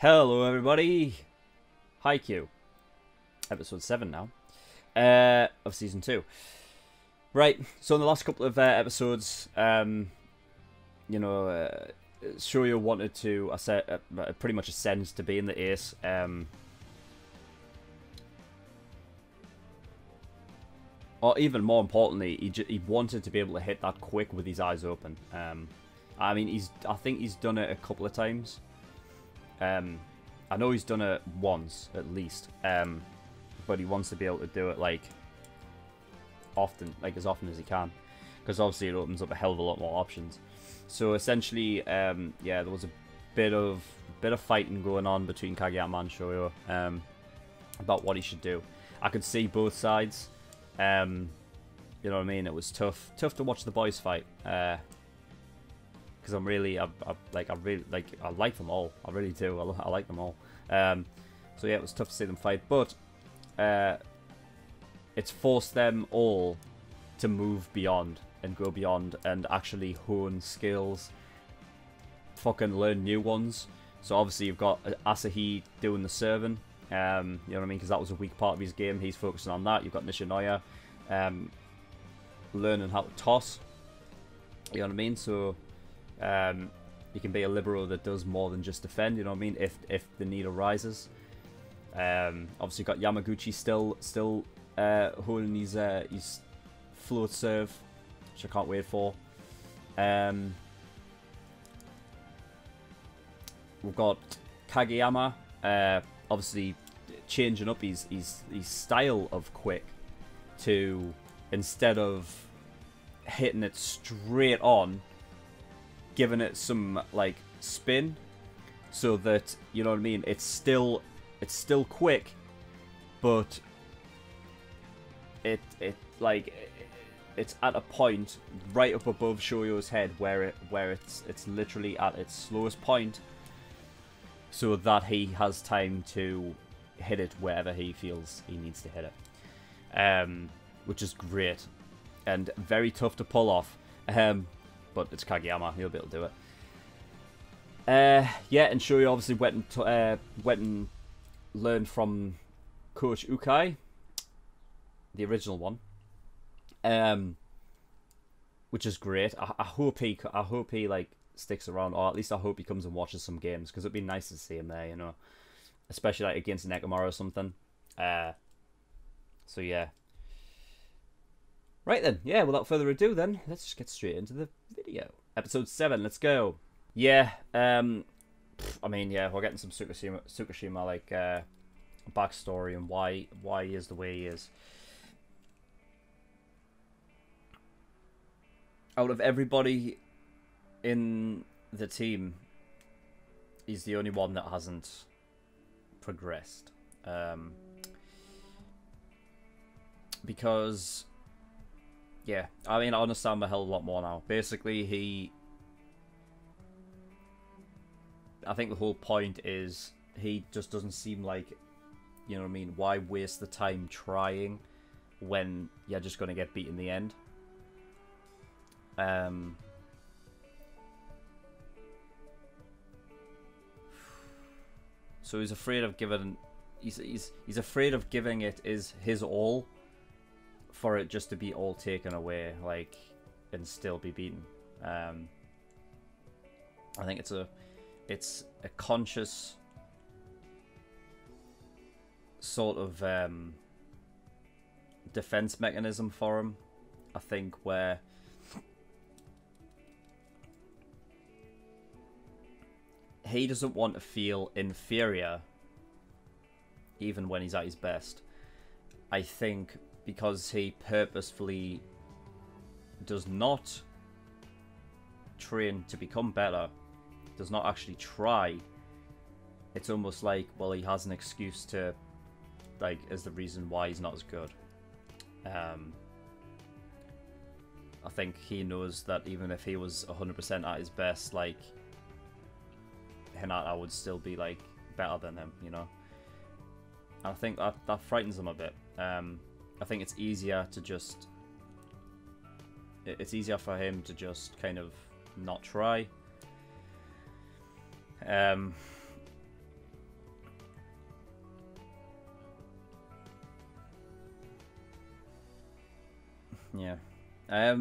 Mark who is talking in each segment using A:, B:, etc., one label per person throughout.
A: Hello everybody! Haikyuu. Episode 7 now. Of Season 2. Right, so in the last couple of episodes, Shoujo wanted to pretty much ascend to being the ace. Or even more importantly, he wanted to be able to hit that quick with his eyes open. I think he's done it a couple of times. I know he's done it once at least, but he wants to be able to do it as often as he can, because obviously it opens up a hell of a lot more options. So essentially, yeah, there was a bit of fighting going on between Kageyama and Shoujo about what he should do. I could see both sides. You know what I mean? It was tough to watch the boys fight. Because I like them all. I really do. I like them all. So yeah, it was tough to see them fight, but it's forced them all to move beyond and go beyond and actually hone skills, fucking learn new ones. So obviously you've got Asahi doing the serving, you know what I mean, because that was a weak part of his game. He's focusing on that. You've got Nishinoya learning how to toss, you know what I mean. So you can be a libero that does more than just defend, you know what I mean, if the need arises. Obviously you've got Yamaguchi still holding his float serve, which I can't wait for. We've got Kageyama obviously changing up his style of quick to, instead of hitting it straight on, giving it some like spin, so that, you know what I mean, it's still quick, but it's at a point right up above Shoujo's head where it's literally at its slowest point, so that he has time to hit it wherever he feels he needs to hit it, which is great and very tough to pull off. But it's Kageyama, he'll be able to do it. Yeah, and Shoujo obviously went and learned from Coach Ukai, the original one, which is great. I hope he like sticks around, or at least I hope he comes and watches some games, because it'd be nice to see him there, you know, especially like against Nekomura or something. So yeah. Right then, yeah, without further ado then, let's just get straight into the video. Episode 7, let's go. Yeah, I mean, yeah, we're getting some Tsukishima like backstory and why he is the way he is. Out of everybody in the team, he's the only one that hasn't progressed. Because, yeah, I mean, I understand him a hell of a lot more now. Basically, I think the whole point is he just doesn't seem like, you know what I mean, why waste the time trying when you're just going to get beat in the end? So he's afraid of giving, he's afraid of giving it his all, for it just to be all taken away, like, and still be beaten. I think it's a conscious sort of defense mechanism for him, I think, where he doesn't want to feel inferior even when he's at his best. I think because he purposefully does not train to become better, does not actually try, it's almost like, well, he has an excuse to, like, as the reason why he's not as good. I think he knows that even if he was 100% at his best, like, Hinata would still be, like, better than him, you know? And I think that frightens him a bit. I think it's easier to just... It's easier for him to just kind of not try. Yeah. I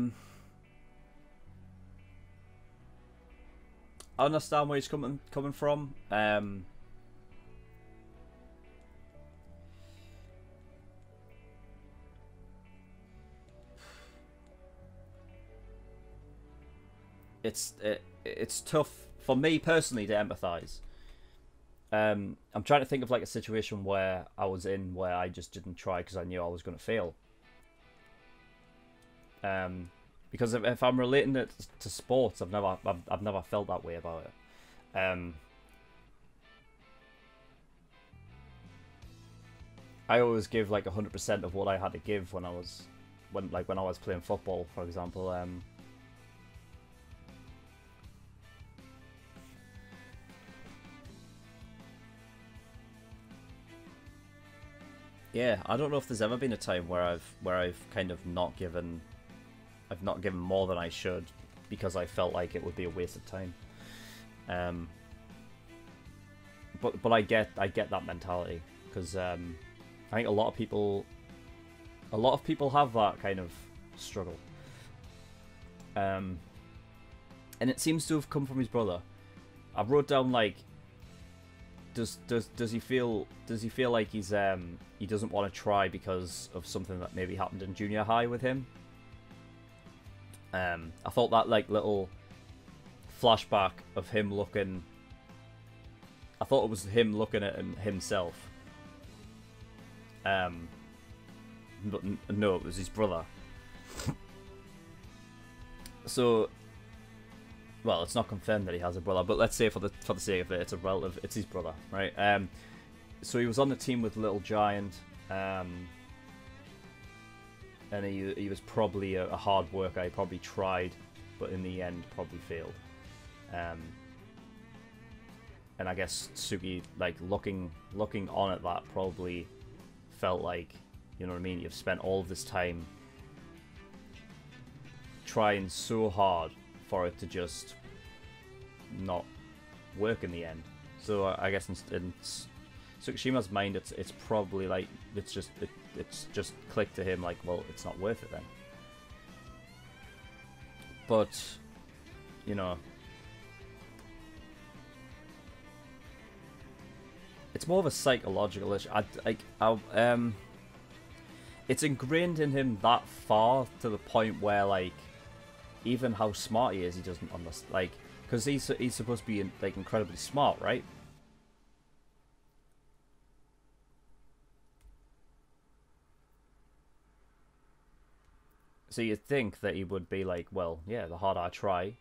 A: understand where he's coming from. It's tough for me personally to empathize. I'm trying to think of like a situation where I was in where I just didn't try because I knew I was going to fail. Because if I'm relating it to sports, I've never felt that way about it. I always give like 100% of what I had to give when I was playing football, for example. Yeah, I don't know if there's ever been a time where I've kind of not given more than I should because I felt like it would be a waste of time. But I get that mentality because I think a lot of people have that kind of struggle. And it seems to have come from his brother. I wrote down like, does he feel like he doesn't want to try because of something that maybe happened in junior high with him? I thought that like little flashback of him looking, I thought it was him looking at himself. But no, it was his brother. So, well, it's not confirmed that he has a brother, but let's say for the sake of it, it's a relative. It's his brother, right? So he was on the team with Little Giant, and he was probably a hard worker. He probably tried, but in the end, probably failed. And I guess Suki, like looking on at that, probably felt like, you know what I mean? You've spent all of this time trying so hard for it to just not work in the end. So I guess in Tsukushima's mind, it's probably like it's just clicked to him like, well, it's not worth it then. But you know, it's more of a psychological issue. It's ingrained in him that far to the point where like, even how smart he is, he doesn't understand. Like, because he's supposed to be like incredibly smart, right? So you'd think that he would be like, well, yeah, the harder I try,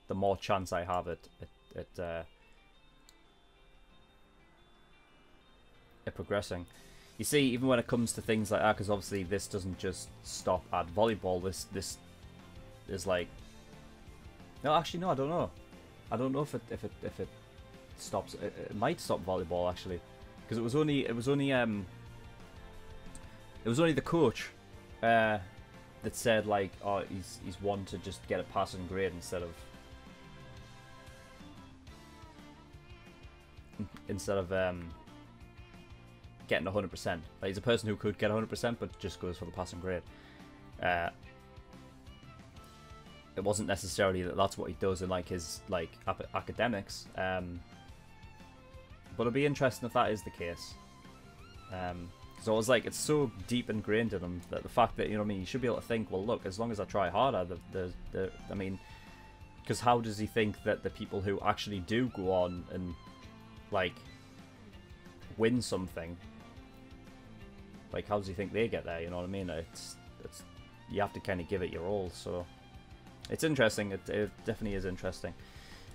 A: the more chance I have at progressing. You see, even when it comes to things like that, because obviously this doesn't just stop at volleyball. This is like, no, actually, no, I don't know. I don't know if it stops. It might stop volleyball actually, because it was only the coach that said like, oh, he's one to just get a passing grade instead of getting 100%. Like, he's a person who could get 100%, but just goes for the passing grade. It wasn't necessarily that's what he does in like his like academics. But it'll be interesting if that is the case. So I was like, it's so deep ingrained in him that the fact that, you know what I mean, you should be able to think, well, look, as long as I try harder, I mean, because how does he think that the people who actually do go on and like win something, like how does he think they get there? You know what I mean? It's you have to kind of give it your all. So it's interesting. It definitely is interesting.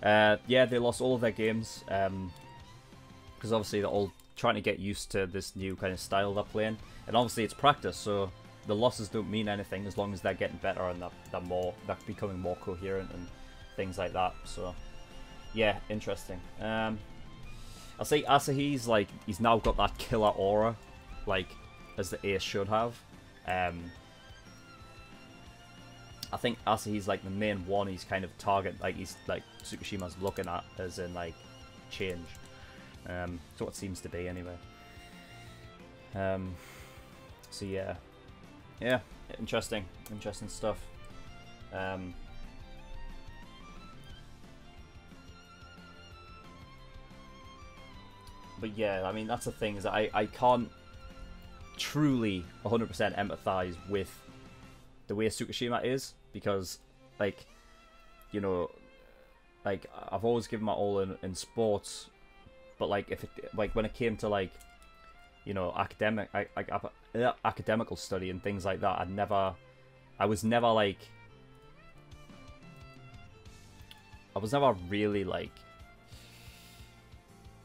A: Yeah, they lost all of their games because obviously they're all trying to get used to this new kind of style they're playing, and obviously it's practice, so the losses don't mean anything as long as they're getting better and they're becoming more coherent and things like that. So yeah, interesting. I'll say Asahi's like, he's now got that killer aura, like as the ace should have. I think Asahi's like the main one he's kind of target, like he's like Tsukushima's looking at as in like change. So it seems to be anyway. So yeah, interesting stuff. But yeah, I mean, that's the thing, is that I can't truly 100% empathize with the way Tsukishima is, because, like, you know, like, I've always given my all in sports, but like, if it, like, when it came to, like, you know, academical study and things like that, I was never really, like,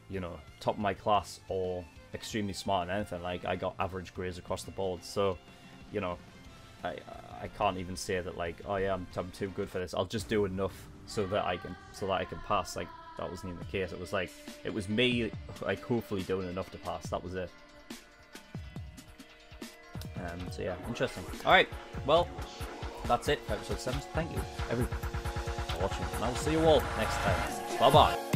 A: you know, top of my class or extremely smart and anything. Like, I got average grades across the board, so, you know, I can't even say that, like, oh yeah, I'm too good for this. I'll just do enough so that I can pass. Like, that wasn't even the case. It was like, it was me, like, hopefully doing enough to pass. That was it. So yeah, interesting. Alright, well, that's it for episode 7. Thank you, everyone, for watching, and I will see you all next time. Bye bye.